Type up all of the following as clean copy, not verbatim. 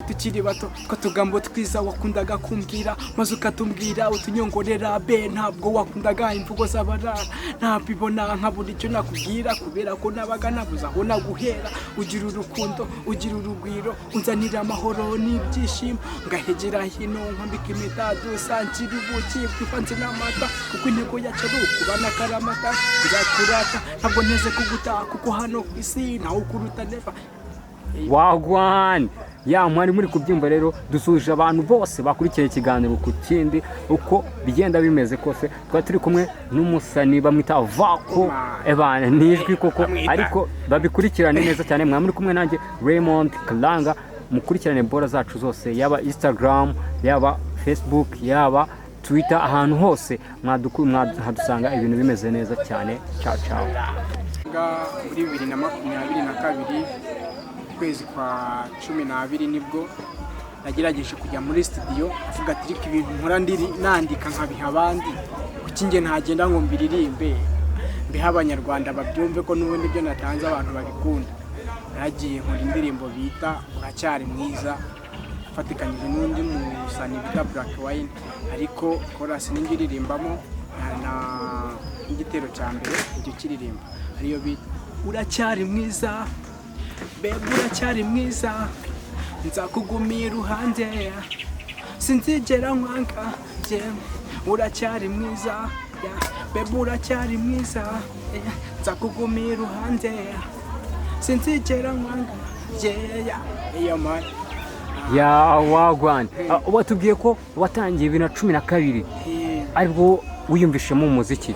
tukiri bato twatugambo twiza wakundaga kumbwira maze ukatumbwira utunyongorera be ntabwo wakundaga imvugo z'abarara ntabibona nkabura icyo nakubwira kubera ko nabaga nabuze aho naguhera ugira urukundo ugira urugwiro unzanira amahoro n'ibyishimo ngahegera hino nkambika impeta dusangira ubuki bwivanze n'amata kuko intego yacu ari ukubana karamata kuzakurata ntabwo nteze kugutaha kuko hano ku isi ntawe ukuruta neva wagwan ya mwari muri kubyumva rero dusuje abantu bose bakurikiye ikiganiro ku kindi uko bigenda bimeze kose twa turi kumwe n'umusani bamwita Vako ebana nijwi koko ariko babikurikirane neza cyane mwari muri kumwe nanjye Raymond Kalanga mukurikirane bora zacu zose yaba Instagram yaba Facebook yaba Twitter ahantu hose mwadusanga ibintu bimeze neza cyane ciao ciao muri 2022 kwezi kwa 12 nibwo nagerageje kujya muri studio avuga ati riko ibintu nkora nandika nkabiha abandi kuki nge ntagenda ngo mbiririmbe mbiha abanyarwanda babyumve ko n'ubundi byo natanze abantu babikunda nagiye nkora indirimbo bita uracyari mwiza fatikanyije n'undi musani bita Black Wine ariko chorus n'ingiririmbamo na igitero cya mbere icyo kiririmba ariyo bita uracyari mwiza Bebe uracyari mwiza nzakugumira iruhande sinzigera nkwanga uracyari mwiza Bebe uracyari mwiza nzakugumira iruhande sinzigera nkwanga ya wagwan watubwiye ko watangiye 2012 aribwo wiyumvishemo umuziki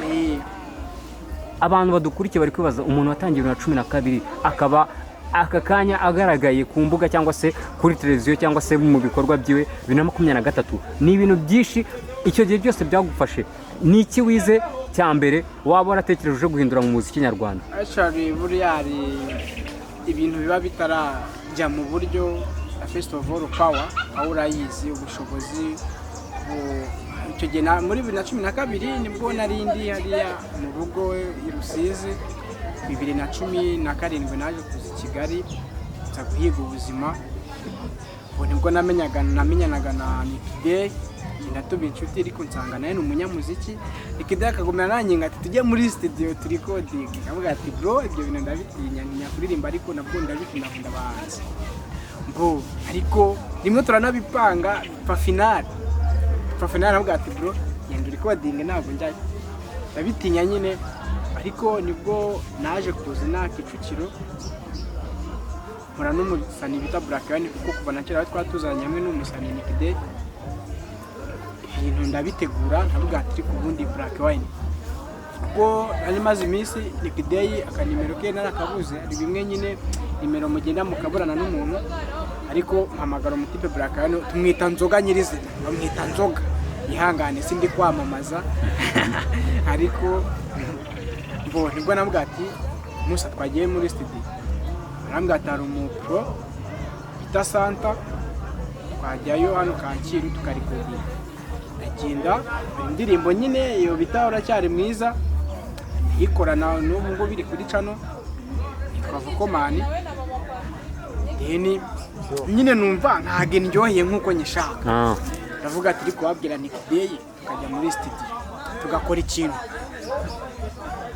abantu badukurikiye bari kwibaza umuntu watangiye 2012 akaba aka kanya agaragaye ku mbuga cyangwa se kuri televiziyo cyangwa se mu bikorwa byiwe 2023 ni ibintu byinshi icyo gihe byose byagufashe ni iki wize cya mbere waba waratekereje guhindura mu muziki nyarwanda actually buriyari ibintu biba bitarajya mu buryo first of all power urayizi ubushobozi icyo gihe muri 2012 nibwo narindi hariya mu rugo i Rusizi 2017 naje kuza Kigali nza guhiga ubuzima nibwo namenyanaga na Nikide ndatuba inshuti ariko nsanga naye n'umunyamuziki Nikide akagumira nanjye ngati tujye muri studio turi coding avuga ati bro ibyo bintu ndabitinya kuririmba ariko nabwo ndabikunda abahanzi mbo ariko rimwe turanabipanga fa final avuga ati bro yenda recording ntabwo njya ndabitinya nyine ariko nibwo naje kuzina Kicukiro mura n'umusani bita Black Wine kuko kuva na kera twatuzanye hamwe n'umusani Nikide ibintu ndabitegura nkavuga ati ku bundi Black Wine kuko ari maze iminsi Nikide akanimero ke narakabuze ari bimwe nyine nimero mugenda mukaburana n'umuntu ariko mpamagara umutipe Black Wine tumwita nzoga nyirizina bamwita nzoga ihangane sindi kwamamaza ariko nibwo nambwa ati Musa twagiye muri studio arambwa atari umupro bita Santa twajyayo hano Kacyiru tukarikodinga agenda indirimbo nyine iyo bita uracyari mwiza ikorana n'ubu ngo biri kuri channel twavukomani deni nyine numva ntage ndyoheye nkuko nyishaka ndavuga ati riko wabwira Nikide tukajya muri studio tugakora ikintu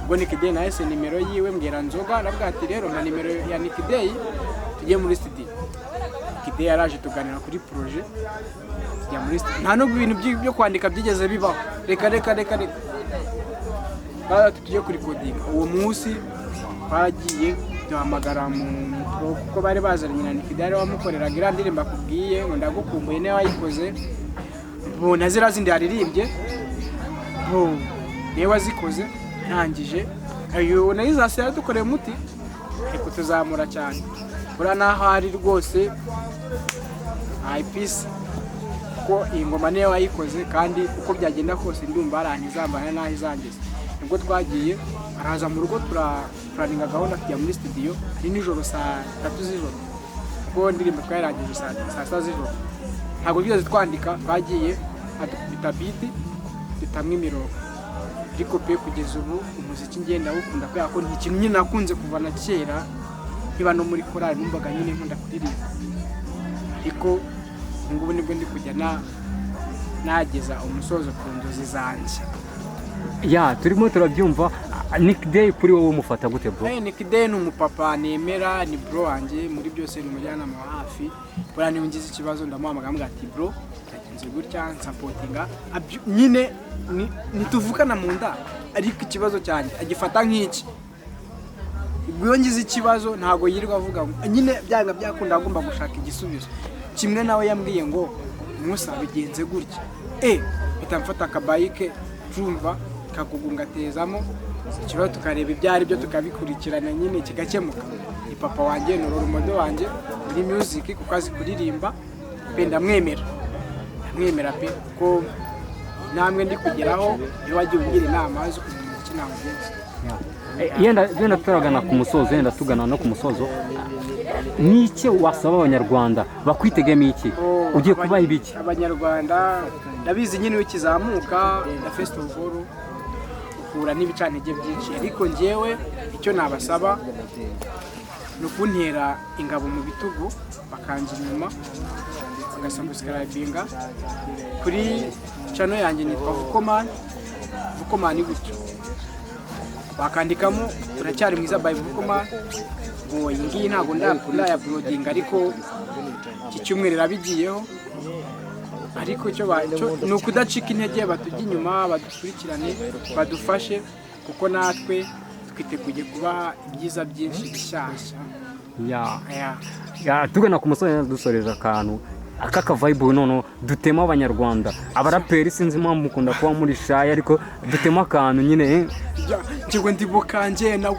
ubwo Nikide na ese nimero yiwe mbwira nzoga navuga ati rero na nimero ya Nikide tujye muri studio Nikide yaraje tuganira kuri projet tujya muri studio nta no ibintu byo kwandika byigeze bibaho reka baba tujye kuri coding uwo munsi bagiye duhamagara mu kuko bari bazanye na Nikide ari wamukoreraga irandirimba kubwiye ngo ndagukumbuye ne wayikoze bo nazira zindi yaririmbye bo ne wazikoze ntangije ayo nayiza se dukoreye muti ariko tuzamura cyane bura naho ari rwose peace ko ingoma ne wayikoze kandi uko byagenda kose ndumva arantizambana naho izangeze nibwo twagiye araza mu rugo turaninga gahunda tujya muri studio ari nijoro saa 3 z'ijoro kuko ndirimbo twayirangije saa 7 z'ijoro ntabwo byose twandika twagiye adukubita beat bitamwe imirongo ariko pe kugeza ubu umuziki ngenda wukunda kubera ko ntikintu nyine nakunze kuva na kera niba no muri korali numvaga nyine nkunda kuririmba ariko ngubu nibwo ndi kujya nageza umusozo ku nzozi zanjye. Ya turimo turabyumva. Nick Day kuri wowe umufata gute bro? Nick Day ni umupapa nemera, ni bro wanjye muri byose, ni umujyanama wa hafi. Bora niba ngize ikibazo ndamuhamagara mbwira ati bro yagenze gutya supportinga nyine nituvukana mu nda, ariko ikibazo cyane agifata nk'iki. Ubwo ngize ikibazo ntago yirirwa avuga nyine byanga byakunda agomba gushaka igisubizo. Kimwe nawe yambwiye ngo Musa bigenze gutya, bitamfata akabayike cumva kakugunga tezamo ikibazo tukareba ibyari byo tukabikurikirana nyine kigakemuka. Ni papa wanjye n'uroro modo wanjye muri music kuko azi kuririmba pe, ndamwemera pe ko namwe ndi kugeraho iyo wagiye ungira inama zo kumenya ikinamugeze. Yenda turagana ku musozo, yenda tugana no ku musozo. Niki wasaba abanyarwanda bakwitegemo iki? Ugiye kubaha ibiki? Abanyarwanda ndabizi nyine ukizamuka na festival uhura n'ibicantege byinshi, ariko njyewe icyo nabasaba no kuntera ingabo mu bitugu bakanje inyuma bagasubscribinga kuri channel yanjye nitwa Vukoman gutyo, bakandikamo uracyari mwiza by Vukoman. Ngo iyi ntago ndaya blogging, ariko iki cyumweru rabigiyeho, ariko cyo ni ukudacika intege, batujya inyuma badukurikirane badufashe, kuko natwe twiteguye kubaha ibyiza byinshi bishyashya. Tugana ku musozo dusoreje akantu aka vibe nono dutema abanyarwanda. Abaraperi sinzi impamvu mukunda kuba muri shy, ariko dutema akantu nyine njyewe ndibuka njye nawe